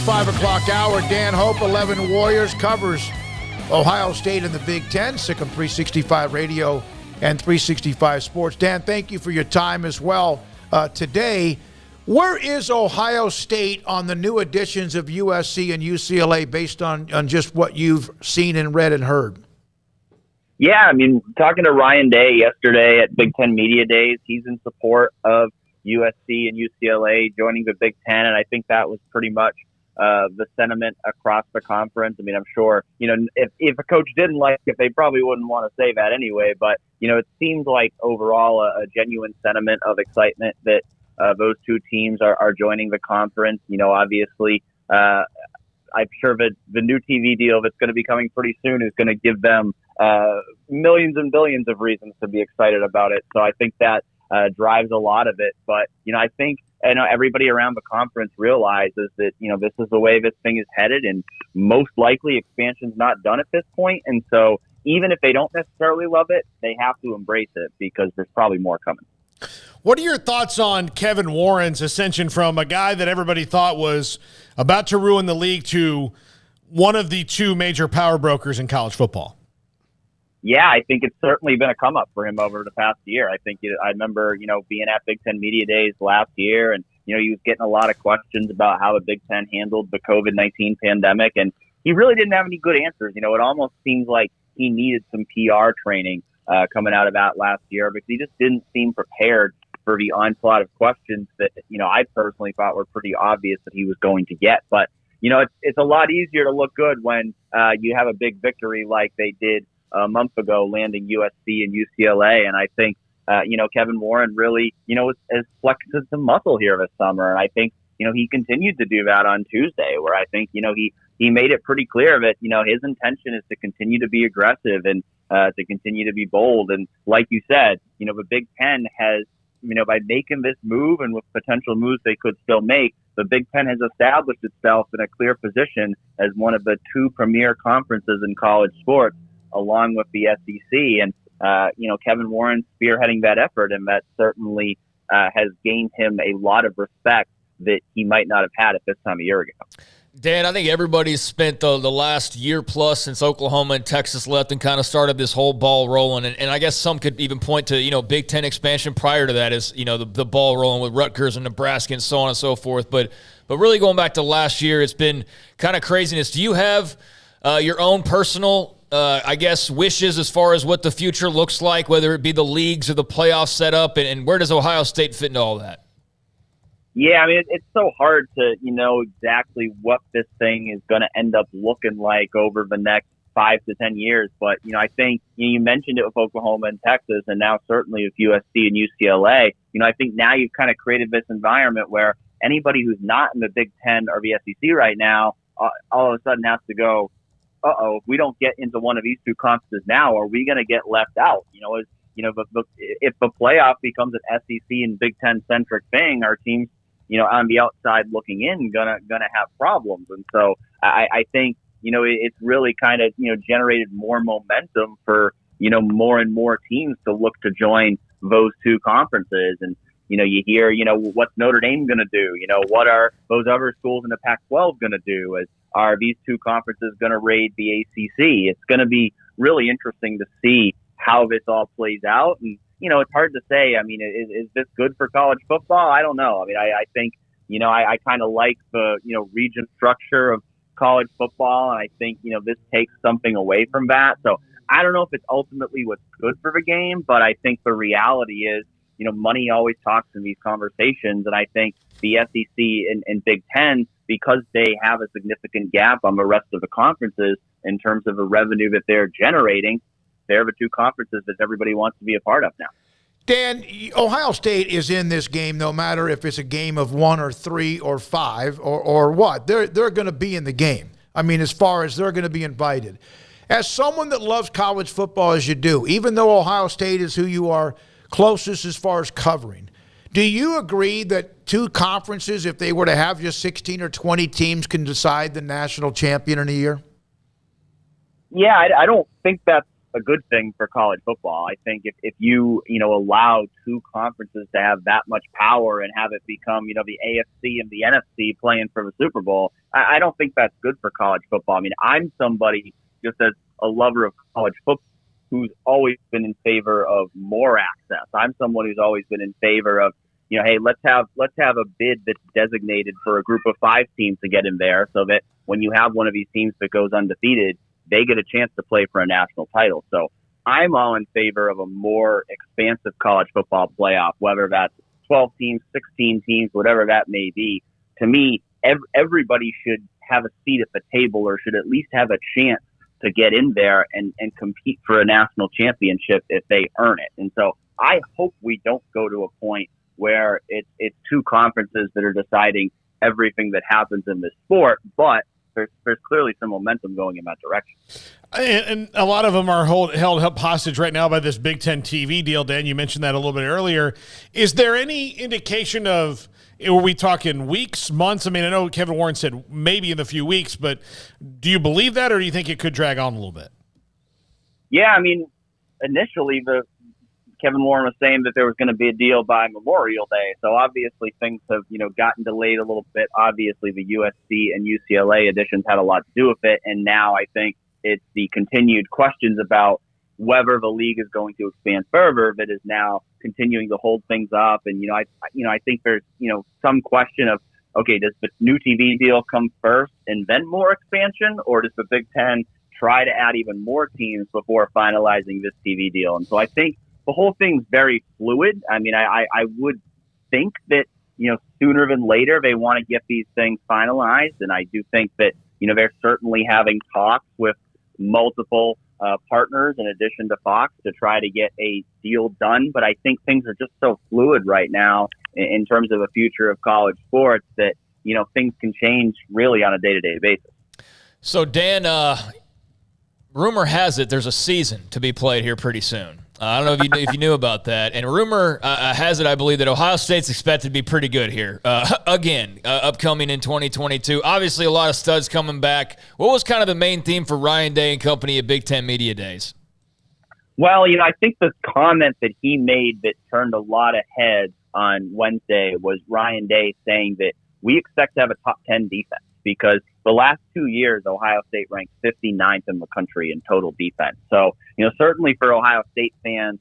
5 o'clock hour. Dan Hope, 11 Warriors, covers Ohio State in the Big Ten. Sikkim 365 Radio and 365 Sports. Dan, thank you for your time as well today. Where is Ohio State on the new additions of USC and UCLA based on just what you've seen and read and heard? Yeah, I mean, talking to Ryan Day yesterday at Big Ten Media Days, he's in support of USC and UCLA joining the Big Ten, and I think that was pretty much the sentiment across the conference. I mean, I'm sure, if a coach didn't like it, they probably wouldn't want to say that anyway, but, it seems like overall a genuine sentiment of excitement that those two teams are joining the conference. Obviously, I'm sure that the new TV deal that's going to be coming pretty soon is going to give them millions and billions of reasons to be excited about it. So I think that drives a lot of it. But, I think everybody around the conference realizes that, this is the way this thing is headed, and most likely expansion's not done at this point. And so even if they don't necessarily love it, they have to embrace it because there's probably more coming. What are your thoughts on Kevin Warren's ascension from a guy that everybody thought was about to ruin the league to one of the two major power brokers in college football? Yeah, I think it's certainly been a come up for him over the past year. I think I remember, being at Big Ten Media Days last year, and, he was getting a lot of questions about how the Big Ten handled the COVID-19 pandemic, and he really didn't have any good answers. It almost seems like he needed some PR training coming out of that last year, because he just didn't seem prepared for the onslaught of questions that, I personally thought were pretty obvious that he was going to get. But, it's a lot easier to look good when you have a big victory like they did a month ago, landing USC and UCLA. And I think, Kevin Warren really, has flexed some muscle here this summer. And I think, he continued to do that on Tuesday, where I think, he made it pretty clear that, his intention is to continue to be aggressive and to continue to be bold. And like you said, the Big Ten has, by making this move and with potential moves they could still make, the Big Ten has established itself in a clear position as one of the two premier conferences in college sports, along with the SEC. And, Kevin Warren spearheading that effort, and that certainly has gained him a lot of respect that he might not have had at this time a year ago. Dan, I think everybody's spent the last year plus since Oklahoma and Texas left and kind of started this whole ball rolling. And I guess some could even point to, Big Ten expansion prior to that as, the ball rolling with Rutgers and Nebraska and so on and so forth. But really going back to last year, it's been kind of craziness. Do you have your own personal, wishes as far as what the future looks like, whether it be the leagues or the playoff setup, and where does Ohio State fit into all that? Yeah, I mean, it's so hard to, know exactly what this thing is going to end up looking like over the next 5 to 10 years. But, I think you mentioned it with Oklahoma and Texas, and now certainly with USC and UCLA. I think now you've kind of created this environment where anybody who's not in the Big Ten or the SEC right now all of a sudden has to go, if we don't get into one of these two conferences now, are we going to get left out? If the playoff becomes an SEC and Big Ten centric thing, our teams, on the outside looking in, gonna have problems. And so I think, it's really kind of, generated more momentum for, more and more teams to look to join those two conferences. And, you hear, what's Notre Dame going to do? What are those other schools in the Pac-12 going to do? Are these two conferences going to raid the ACC? It's going to be really interesting to see how this all plays out. And, it's hard to say. I mean, is this good for college football? I don't know. I mean, I think, I kind of like the, region structure of college football. And I think, this takes something away from that. So I don't know if it's ultimately what's good for the game, but I think the reality is, money always talks in these conversations. And I think the SEC and Big Ten, because they have a significant gap on the rest of the conferences in terms of the revenue that they're generating, they're the two conferences that everybody wants to be a part of now. Dan, Ohio State is in this game no matter if it's a game of 1 or 3 or 5 or what. They're going to be in the game. I mean, as far as they're going to be invited. As someone that loves college football as you do, even though Ohio State is who you are closest as far as covering, do you agree that two conferences, if they were to have just 16 or 20 teams, can decide the national champion in a year? Yeah, I don't think that's a good thing for college football. I think if you allow two conferences to have that much power and have it become the AFC and the NFC playing for the Super Bowl, I don't think that's good for college football. I mean, I'm somebody just as a lover of college football who's always been in favor of more access. I'm someone who's always been in favor of hey, let's have a bid that's designated for a group of 5 teams to get in there, so that when you have one of these teams that goes undefeated, they get a chance to play for a national title. So I'm all in favor of a more expansive college football playoff, whether that's 12 teams, 16 teams, whatever that may be. To me, everybody should have a seat at the table, or should at least have a chance to get in there and compete for a national championship if they earn it. And so I hope we don't go to a point where it's two conferences that are deciding everything that happens in this sport, but there's clearly some momentum going in that direction. And a lot of them are held up hostage right now by this Big Ten TV deal. Dan, you mentioned that a little bit earlier. Is there any indication of, are we talking weeks, months? I mean, I know Kevin Warren said maybe in a few weeks, but do you believe that, or do you think it could drag on a little bit? Yeah, I mean, initially Kevin Warren was saying that there was going to be a deal by Memorial Day. So obviously things have, gotten delayed a little bit. Obviously the USC and UCLA additions had a lot to do with it. And now I think it's the continued questions about whether the league is going to expand further that is now continuing to hold things up. And, I think there's, some question of, okay, does the new TV deal come first and then more expansion, or does the Big Ten try to add even more teams before finalizing this TV deal? And so I think the whole thing's very fluid. I mean, I would think that, sooner than later they want to get these things finalized. And I do think that, they're certainly having talks with multiple partners in addition to Fox to try to get a deal done. But I think things are just so fluid right now in terms of the future of college sports that, things can change really on a day-to-day basis. So, Dan, rumor has it there's a season to be played here pretty soon. I don't know if you knew about that. And rumor has it, I believe, that Ohio State's expected to be pretty good here. Upcoming in 2022. Obviously, a lot of studs coming back. What was kind of the main theme for Ryan Day and company at Big Ten Media Days? Well, I think the comment that he made that turned a lot of heads on Wednesday was Ryan Day saying that we expect to have a top 10 defense, because the last 2 years, Ohio State ranked 59th in the country in total defense. So, certainly for Ohio State fans,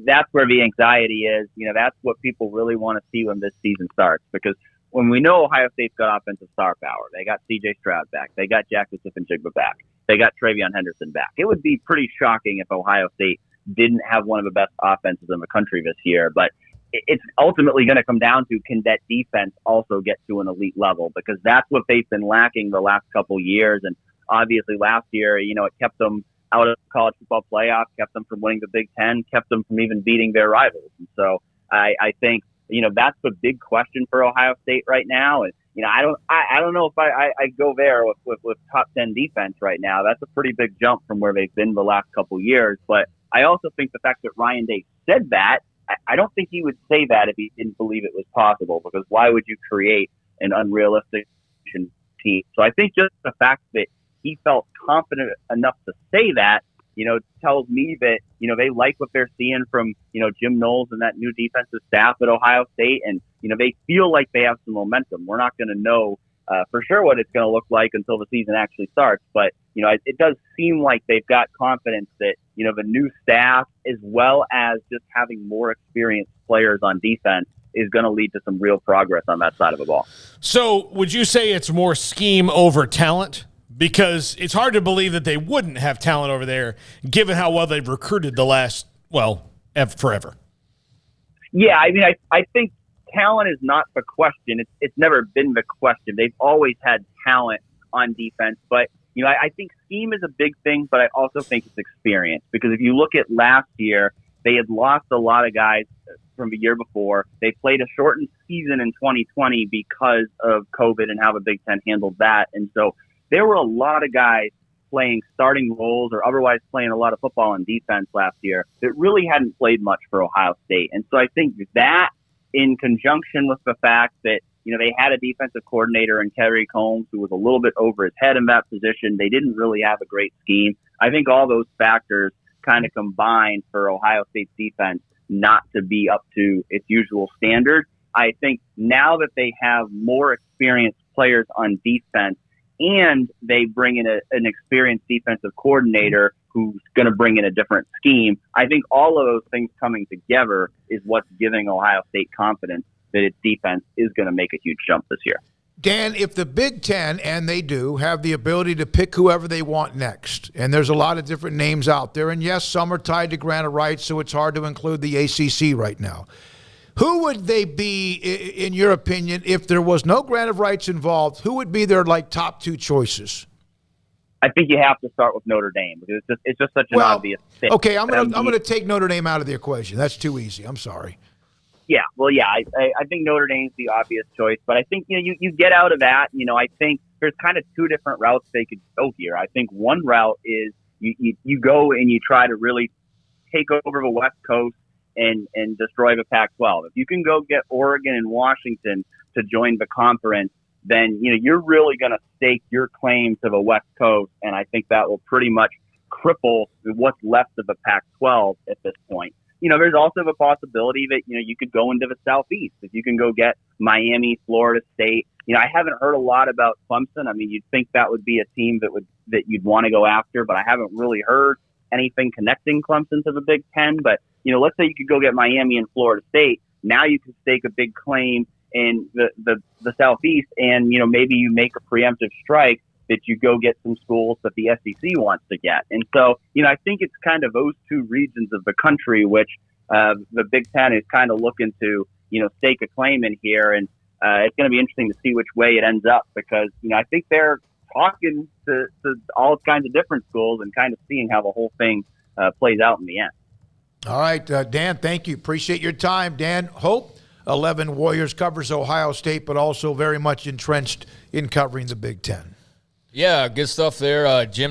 that's where the anxiety is. That's what people really want to see when this season starts, because when we know Ohio State's got offensive star power, they got C.J. Stroud back, they got Jack Jigba back, they got Travion Henderson back. It would be pretty shocking if Ohio State didn't have one of the best offenses in the country this year. But it's ultimately going to come down to, can that defense also get to an elite level? Because that's what they've been lacking the last couple years. And obviously last year, it kept them out of the college football playoff, kept them from winning the Big Ten, kept them from even beating their rivals. And so I think, that's the big question for Ohio State right now. And, I don't know if I go there with top 10 defense right now. That's a pretty big jump from where they've been the last couple years. But I also think the fact that Ryan Day said that, I don't think he would say that if he didn't believe it was possible, because why would you create an unrealistic team? So I think just the fact that he felt confident enough to say that, tells me that, they like what they're seeing from, Jim Knowles and that new defensive staff at Ohio State. And, they feel like they have some momentum. We're not going to know for sure what it's going to look like until the season actually starts. But, it does seem like they've got confidence that, the new staff, as well as just having more experienced players on defense, is going to lead to some real progress on that side of the ball. So would you say it's more scheme over talent? Because it's hard to believe that they wouldn't have talent over there, given how well they've recruited the last, forever. Yeah, I mean, I think talent is not the question. It's never been the question. They've always had talent on defense. But, I think scheme is a big thing, but I also think it's experience. Because if you look at last year, they had lost a lot of guys from the year before. They played a shortened season in 2020 because of COVID and how the Big Ten handled that. And so there were a lot of guys playing starting roles or otherwise playing a lot of football on defense last year that really hadn't played much for Ohio State. And so I think that, in conjunction with the fact that, they had a defensive coordinator in Kerry Combs who was a little bit over his head in that position. They didn't really have a great scheme. I think all those factors kind of combined for Ohio State's defense not to be up to its usual standard. I think now that they have more experienced players on defense and they bring in an experienced defensive coordinator who's going to bring in a different scheme, I think all of those things coming together is what's giving Ohio State confidence that its defense is going to make a huge jump this year. Dan, if the Big Ten, and they do, have the ability to pick whoever they want next, and there's a lot of different names out there, and yes, some are tied to grant of rights, so it's hard to include the ACC right now. Who would they be, in your opinion, if there was no grant of rights involved? Who would be their top two choices? I think you have to start with Notre Dame because it's just such an obvious fit. Okay, I'm gonna take Notre Dame out of the equation. That's too easy. I'm sorry. Yeah, well, yeah, I think Notre Dame's the obvious choice, but I think you get out of that. I think there's kind of two different routes they could go here. I think one route is you go and you try to really take over the West Coast and destroy the Pac-12. If you can go get Oregon and Washington to join the conference, then you're really going to stake your claim to the West Coast, and I think that will pretty much cripple what's left of the Pac-12 at this point. There's also the possibility that you could go into the Southeast. If you can go get Miami, Florida State. I haven't heard a lot about Clemson. I mean, you'd think that would be a team that you'd want to go after, but I haven't really heard anything connecting Clemson to the Big Ten. But let's say you could go get Miami and Florida State. Now you can stake a big claim in the Southeast, and maybe you make a preemptive strike that you go get some schools that the SEC wants to get. And so I think it's kind of those two regions of the country which the Big Ten is kind of looking to stake a claim in here, and it's going to be interesting to see which way it ends up because I think they're talking to all kinds of different schools and kind of seeing how the whole thing plays out in the end. All right, Dan, thank you. Appreciate your time. Dan Hope, 11 Warriors, covers Ohio State, but also very much entrenched in covering the Big Ten. Yeah, good stuff there. Jim